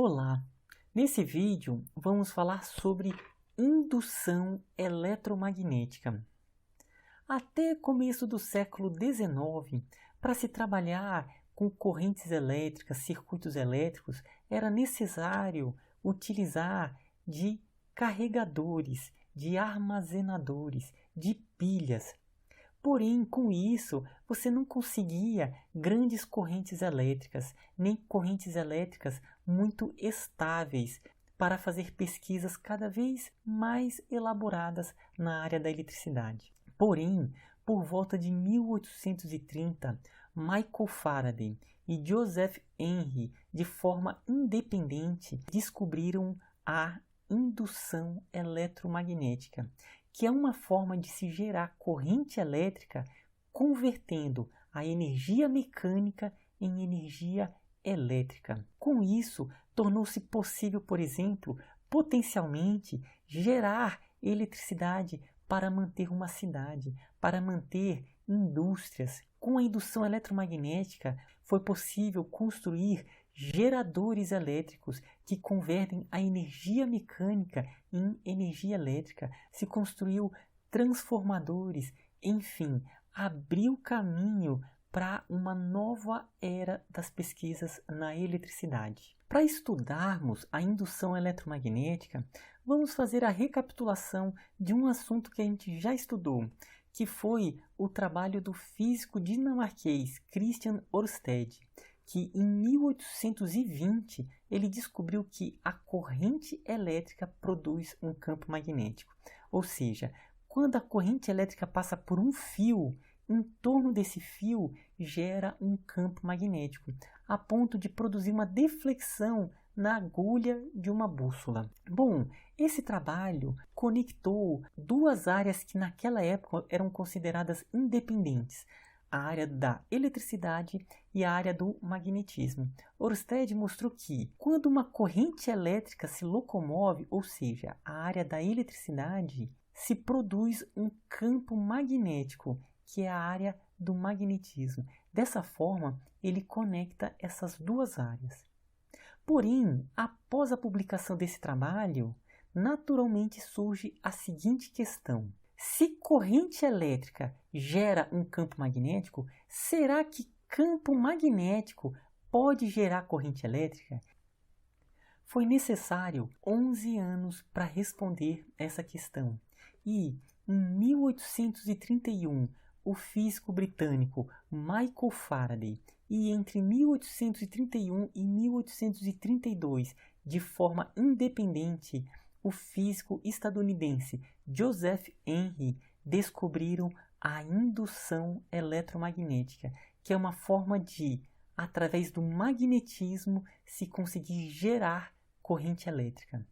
Olá! Nesse vídeo vamos falar sobre indução eletromagnética. Até começo do século XIX, para se trabalhar com correntes elétricas, circuitos elétricos, era necessário utilizar de carregadores, de armazenadores, de pilhas. Porém, com isso, você não conseguia grandes correntes elétricas, nem correntes elétricas muito estáveis para fazer pesquisas cada vez mais elaboradas na área da eletricidade. Porém, por volta de 1830, Michael Faraday e Joseph Henry, de forma independente, descobriram a indução eletromagnética, que é uma forma de se gerar corrente elétrica convertendo a energia mecânica em energia elétrica. Com isso, tornou-se possível, por exemplo, potencialmente gerar eletricidade para manter uma cidade, para manter indústrias. Com a indução eletromagnética, foi possível construir geradores elétricos que convertem a energia mecânica em energia elétrica, se construiu transformadores, enfim, abriu caminho para uma nova era das pesquisas na eletricidade. Para estudarmos a indução eletromagnética, vamos fazer a recapitulação de um assunto que a gente já estudou, que foi o trabalho do físico dinamarquês Christian Ørsted, que em 1820 ele descobriu que a corrente elétrica produz um campo magnético. Ou seja, quando a corrente elétrica passa por um fio, em torno desse fio gera um campo magnético, a ponto de produzir uma deflexão na agulha de uma bússola. Bom, esse trabalho conectou duas áreas que naquela época eram consideradas independentes, a área da eletricidade e a área do magnetismo. Ørsted mostrou que quando uma corrente elétrica se locomove, ou seja, a área da eletricidade, se produz um campo magnético, que é a área do magnetismo. Dessa forma, ele conecta essas duas áreas. Porém, após a publicação desse trabalho, naturalmente surge a seguinte questão: se corrente elétrica gera um campo magnético, será que campo magnético pode gerar corrente elétrica? Foi necessário 11 anos para responder essa questão. E em 1831, o físico britânico Michael Faraday, e entre 1831 e 1832, de forma independente, o físico estadunidense Joseph Henry descobriram a indução eletromagnética, que é uma forma de, através do magnetismo, se conseguir gerar corrente elétrica.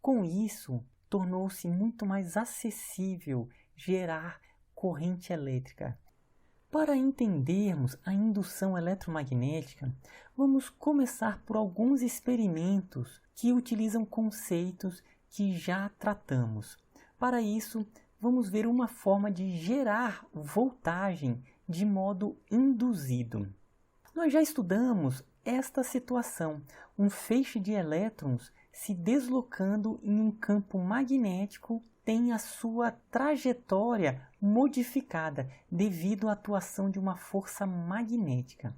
Com isso, tornou-se muito mais acessível gerar corrente elétrica. Para entendermos a indução eletromagnética, vamos começar por alguns experimentos que utilizam conceitos que já tratamos. Para isso, vamos ver uma forma de gerar voltagem de modo induzido. Nós já estudamos esta situação, um feixe de elétrons se deslocando em um campo magnético tem a sua trajetória modificada devido à atuação de uma força magnética.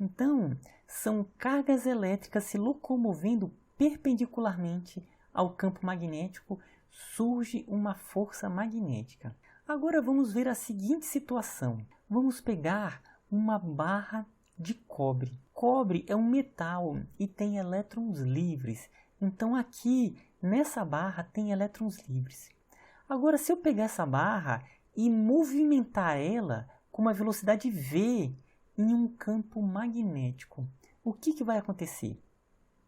Então, são cargas elétricas se locomovendo perpendicularmente ao campo magnético, surge uma força magnética. Agora vamos ver a seguinte situação. Vamos pegar uma barra de cobre. Cobre é um metal e tem elétrons livres. Então aqui nessa barra tem elétrons livres. Agora, se eu pegar essa barra e movimentar ela com uma velocidade v em um campo magnético, o que vai acontecer?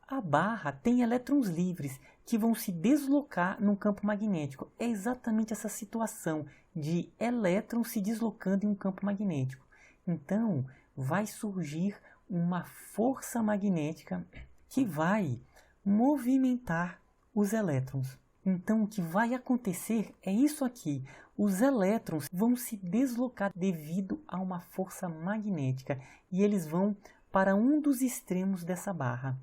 A barra tem elétrons livres que vão se deslocar num campo magnético. É exatamente essa situação de elétrons se deslocando em um campo magnético. Então, vai surgir uma força magnética que vai movimentar os elétrons. Então, o que vai acontecer é isso aqui. Os elétrons vão se deslocar devido a uma força magnética e eles vão para um dos extremos dessa barra.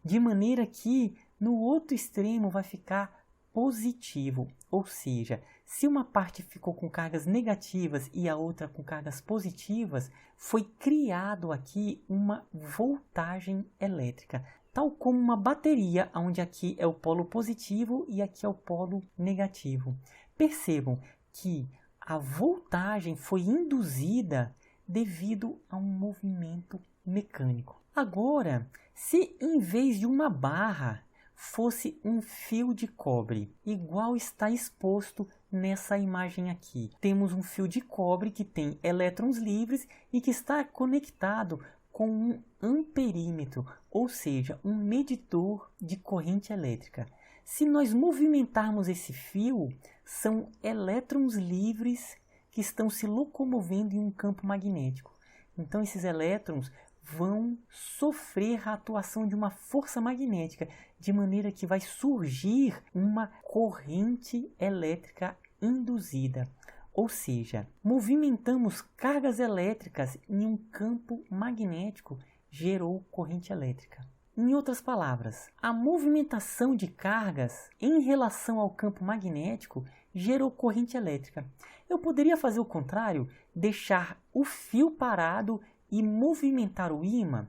de maneira que no outro extremo vai ficar positivo, ou seja, se uma parte ficou com cargas negativas e a outra com cargas positivas, foi criado aqui uma voltagem elétrica, tal como uma bateria, onde aqui é o polo positivo e aqui é o polo negativo. Percebam que a voltagem foi induzida devido a um movimento mecânico. Agora, se em vez de uma barra fosse um fio de cobre, igual está exposto nessa imagem aqui. Temos um fio de cobre que tem elétrons livres e que está conectado com um amperímetro, ou seja, um medidor de corrente elétrica. Se nós movimentarmos esse fio, são elétrons livres que estão se locomovendo em um campo magnético. Então esses elétrons vão sofrer a atuação de uma força magnética, de maneira que vai surgir uma corrente elétrica induzida. Ou seja, movimentamos cargas elétricas em um campo magnético, gerou corrente elétrica. Em outras palavras, a movimentação de cargas em relação ao campo magnético gerou corrente elétrica. Eu poderia fazer o contrário, deixar o fio parado e movimentar o ímã?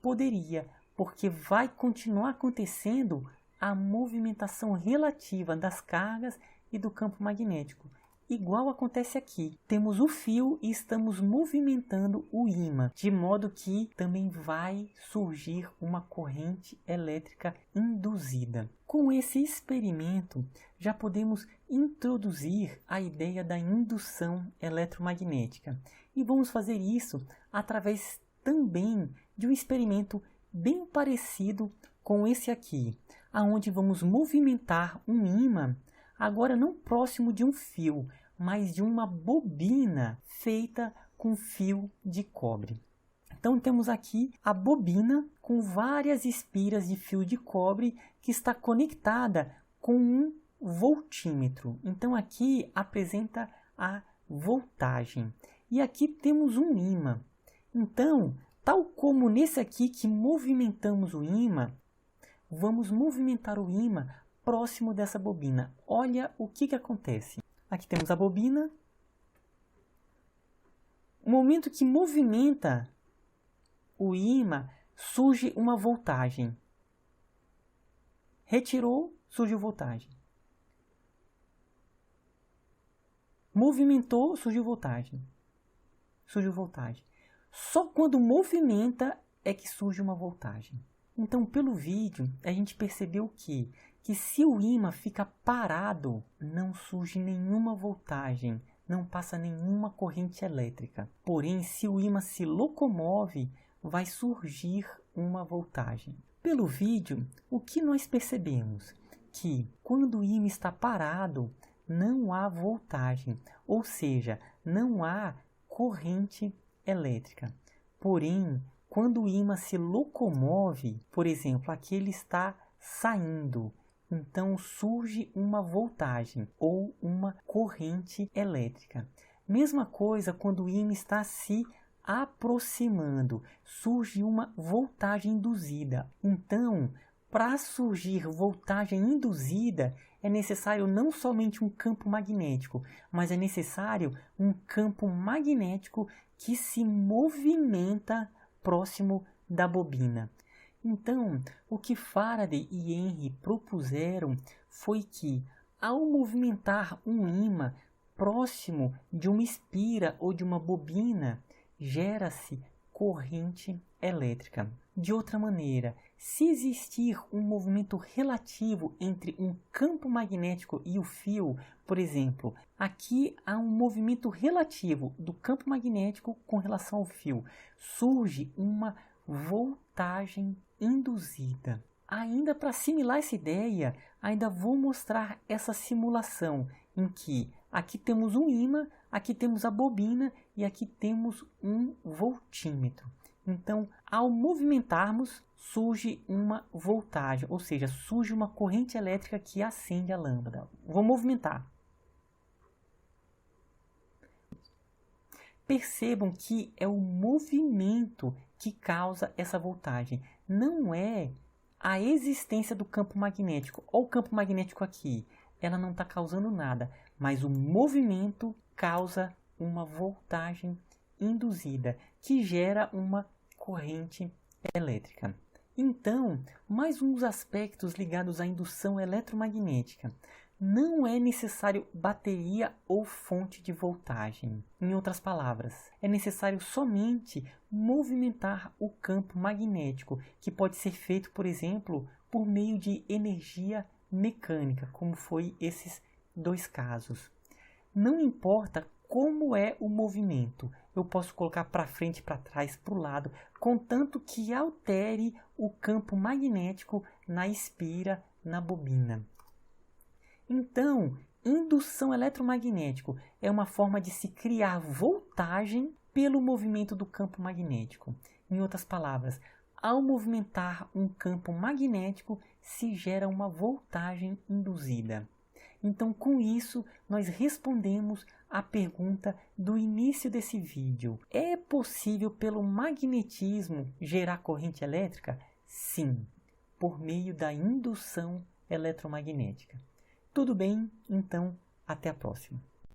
Poderia, porque vai continuar acontecendo a movimentação relativa das cargas e do campo magnético. Igual acontece aqui. Temos o fio e estamos movimentando o ímã, de modo que também vai surgir uma corrente elétrica induzida. Com esse experimento, já podemos introduzir a ideia da indução eletromagnética. E vamos fazer isso através também de um experimento bem parecido com esse aqui, aonde vamos movimentar um ímã, agora não próximo de um fio, mas de uma bobina feita com fio de cobre. Então temos aqui a bobina com várias espiras de fio de cobre que está conectada com um voltímetro. Então aqui apresenta a voltagem. E aqui temos um ímã. Então, tal como nesse aqui que movimentamos o ímã, vamos movimentar o ímã próximo dessa bobina. Olha o que acontece. Aqui temos a bobina. No momento que movimenta o ímã, surge uma voltagem. Retirou, surgiu voltagem. Movimentou, surgiu voltagem. Surgiu voltagem. Só quando movimenta é que surge uma voltagem. Então, pelo vídeo, a gente percebeu que se o ímã fica parado, não surge nenhuma voltagem, não passa nenhuma corrente elétrica. Porém, se o ímã se locomove, vai surgir uma voltagem. Pelo vídeo, o que nós percebemos? Que quando o ímã está parado, não há voltagem, ou seja, não há corrente elétrica. Porém, quando o ímã se locomove, por exemplo, aqui ele está saindo, então surge uma voltagem ou uma corrente elétrica. Mesma coisa quando o ímã está se aproximando, surge uma voltagem induzida. Então, para surgir voltagem induzida, é necessário não somente um campo magnético, mas é necessário um campo magnético que se movimenta próximo da bobina. Então, o que Faraday e Henry propuseram foi que, ao movimentar um ímã próximo de uma espira ou de uma bobina, gera-se corrente elétrica. De outra maneira, se existir um movimento relativo entre um campo magnético e o fio, por exemplo, aqui há um movimento relativo do campo magnético com relação ao fio, surge uma voltagem induzida. Ainda para assimilar essa ideia, ainda vou mostrar essa simulação em que aqui temos um ímã, aqui temos a bobina e aqui temos um voltímetro. Então, ao movimentarmos, surge uma voltagem, ou seja, surge uma corrente elétrica que acende a lâmpada. Vou movimentar. Percebam que é o movimento que causa essa voltagem, não é a existência do campo magnético. Olha o campo magnético aqui. Ela não está causando nada, mas o movimento causa uma voltagem induzida, que gera uma corrente elétrica. Então, mais um dos aspectos ligados à indução eletromagnética. Não é necessário bateria ou fonte de voltagem. Em outras palavras, é necessário somente movimentar o campo magnético, que pode ser feito, por exemplo, por meio de energia mecânica, como foi esses dois casos. Não importa como é o movimento, eu posso colocar para frente, para trás, para o lado, contanto que altere o campo magnético na espira, na bobina. Então, indução eletromagnética é uma forma de se criar voltagem pelo movimento do campo magnético. Em outras palavras, ao movimentar um campo magnético, se gera uma voltagem induzida. Então, com isso, nós respondemos à pergunta do início desse vídeo. É possível, pelo magnetismo, gerar corrente elétrica? Sim, por meio da indução eletromagnética. Tudo bem? Então, até a próxima.